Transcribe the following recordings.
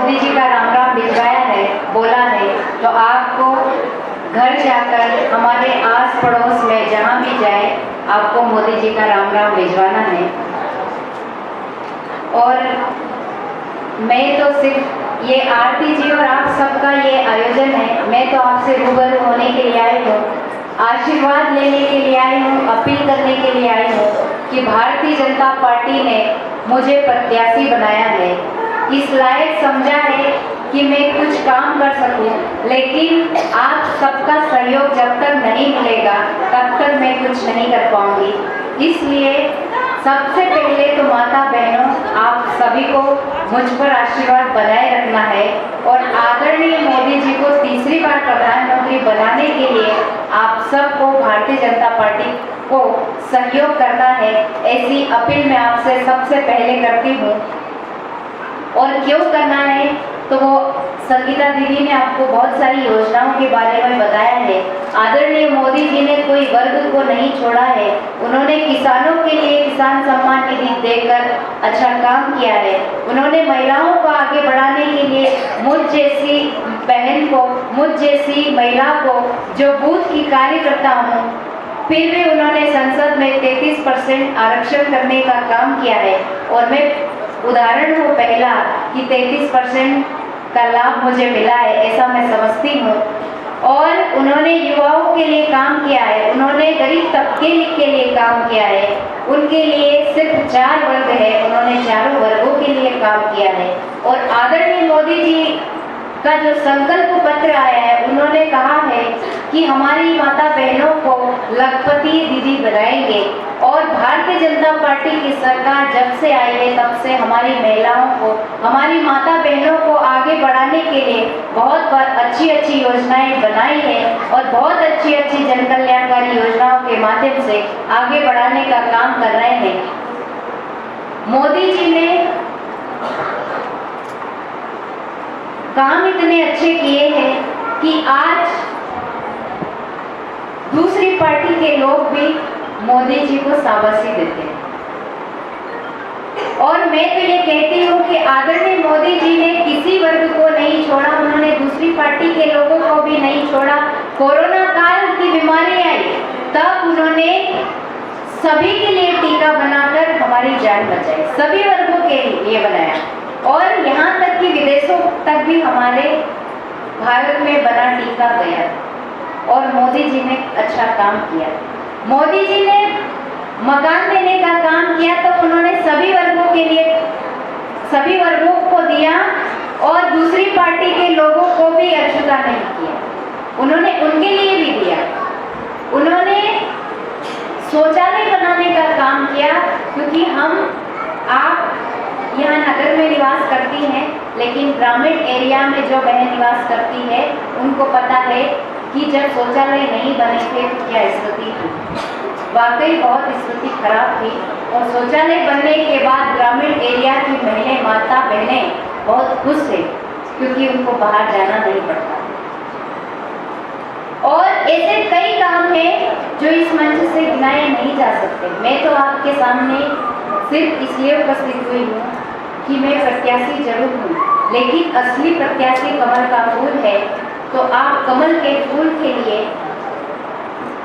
मोदी जी का राम राम भिजवाया है, बोला है, तो आपको घर जाकर हमारे आस पड़ोस में जहाँ भी जाए आपको मोदी जी का राम राम भिजवाना है। और मैं तो सिर्फ ये आरती जी और आप सबका ये आयोजन है, मैं तो आपसे रूबरू होने के लिए आई हूँ, आशीर्वाद लेने के लिए आई हूँ, अपील करने के लिए आई हूँ कि भारतीय जनता पार्टी ने मुझे प्रत्याशी बनाया है, इस लायक समझा है कि मैं कुछ काम कर सकूं, लेकिन आप सबका सहयोग जब तक नहीं मिलेगा तब तक मैं कुछ नहीं कर पाऊंगी। इसलिए सबसे पहले तो माता बहनों आप सभी को मुझ पर आशीर्वाद बनाए रखना है और आदरणीय मोदी जी को तीसरी बार प्रधानमंत्री बनाने के लिए आप सबको भारतीय जनता पार्टी को सहयोग करना है, ऐसी अपील मैं आपसे सबसे पहले करती हूँ। और क्यों करना है तो वो संगीता दीदी ने आपको बहुत सारी योजनाओं के बारे में बताया है। आदरणीय मोदी जी ने कोई वर्ग को नहीं छोड़ा है, उन्होंने किसानों के लिए किसान सम्मान निधि देकर अच्छा काम किया है। उन्होंने महिलाओं को आगे बढ़ाने के लिए मुझ जैसी बहन को, मुझ जैसी महिला को जो बूथ की कार्यकर्ता हूँ, फिर भी उन्होंने संसद में 33% आरक्षण करने का काम किया है। और मैं उदाहरण हूँ पहला कि 33% का लाभ मुझे मिला है, ऐसा मैं समझती हूँ। और उन्होंने युवाओं के लिए काम किया है, उन्होंने गरीब तबके के लिए काम किया है, उनके लिए सिर्फ 4 वर्ग है, उन्होंने चारों वर्गों के लिए काम किया है। और आदरणीय मोदी जी का जो संकल्प पत्र आया है, उन्होंने कहा है कि हमारी माता बहनों को लखपति दीदी बनाएंगे। और भारतीय जनता पार्टी की सरकार जब से आई है तब से हमारी महिलाओं को, हमारी माता बहनों को आगे बढ़ाने के लिए बहुत अच्छी अच्छी योजनाएं बनाई है और बहुत अच्छी अच्छी जन कल्याणकारी योजनाओं के माध्यम से आगे बढ़ाने का काम कर रहे हैं। मोदी जी ने काम इतने अच्छे किए हैं कि आज दूसरी पार्टी के लोग भी मोदी जी को शाबाशी देते हैं। और मैं तो ये कहती हूँ कि आदरणीय मोदी जी ने किसी वर्ग को नहीं छोड़ा, उन्होंने दूसरी पार्टी के लोगों को भी नहीं छोड़ा। कोरोना काल की बीमारी आई तब उन्होंने सभी के लिए टीका बनाकर हमारी जान बचाई, सभी वर्गों के लिए बनाया। और यहाँ तक कि विदेशों तक भी हमारे भारत में बना टीका गया और मोदी जी ने अच्छा काम किया। मोदी जी ने मकान देने का काम किया तो उन्होंने सभी वर्गों के लिए, सभी वर्गों को दिया और दूसरी पार्टी के लोगों को भी अछूता नहीं किया, उन्होंने उनके लिए भी दिया। उन्होंने शौचालय बनाने का काम किया, क्योंकि आप यहाँ नगर में निवास करती हैं, लेकिन ग्रामीण एरिया में जो बहन निवास करती है उनको पता है कि जब शौचालय नहीं बने थे तो क्या स्थिति थी। वाकई बहुत स्थिति खराब थी और शौचालय बनने के बाद ग्रामीण एरिया की महिलाएं, माता बहनें बहुत खुश थे, क्योंकि उनको बाहर जाना नहीं पड़ता। और ऐसे कई काम हैं जो इस मंच से गिनाए नहीं जा सकते। मैं तो आपके सामने सिर्फ इसलिए उपस्थित हुई हूँ कि मैं प्रत्याशी जरूर हूँ, लेकिन असली प्रत्याशी कमल का फूल है। तो आप कमल के फूल के लिए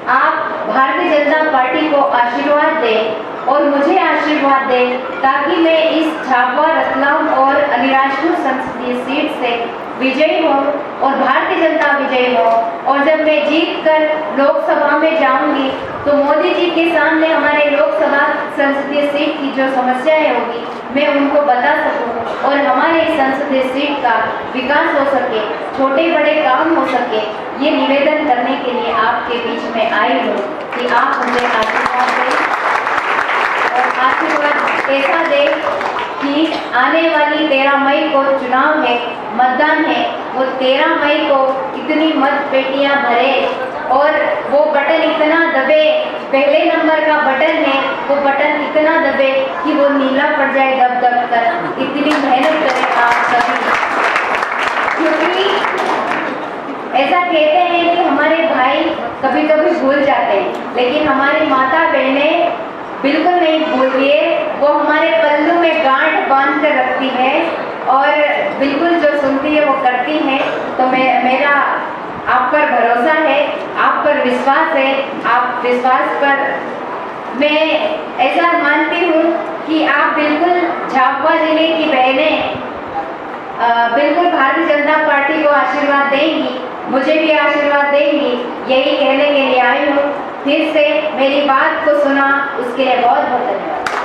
आप भारतीय जनता पार्टी को आशीर्वाद दें और मुझे आशीर्वाद दें, ताकि मैं इस झाबुआ, रतलाम और अलीराजपुर संसदीय सीट से विजयी हो और भारतीय जनता विजयी हो। और जब मैं जीत कर लोकसभा में जाऊंगी तो मोदी जी के सामने हमारे लोकसभा संसदीय सीट की जो समस्याएं होगी मैं उनको बता सकूं और हमारे संसदीय सीट का विकास हो सके, छोटे बड़े काम हो सके, ये निवेदन करने के लिए आपके बीच में आई हूँ कि आप मुझे आशीर्वाद दें और आशीर्वाद ऐसा दें कि आने वाली 13 मई को चुनाव है, मतदान है, वो 13 मई को इतनी मत पेटियां भरे और वो बटन इतना दबे, पहले नंबर का बटन है, वो बटन इतना दबे कि वो नीला पड़ जाए दब दब कर। इतनी मेहनत करें आप सभी, क्योंकि ऐसा कहते हैं कि हमारे भाई कभी कभी भूल जाते हैं, लेकिन हमारी माता बहनें बिल्कुल नहीं भूल रही है। वो हमारे पल्लू में गांठ बांध कर रखती है और बिल्कुल जो सुनती है वो करती हैं, तो मेरा आप पर भरोसा है, आप पर विश्वास है। आप विश्वास पर मैं ऐसा मानती हूँ कि आप बिल्कुल झाबुआ जिले की बहनें बिल्कुल भारतीय जनता पार्टी को आशीर्वाद देंगी, मुझे भी आशीर्वाद देंगी, यही कहने के लिए आई हूँ। फिर से मेरी बात को सुना उसके लिए बहुत बहुत धन्यवाद।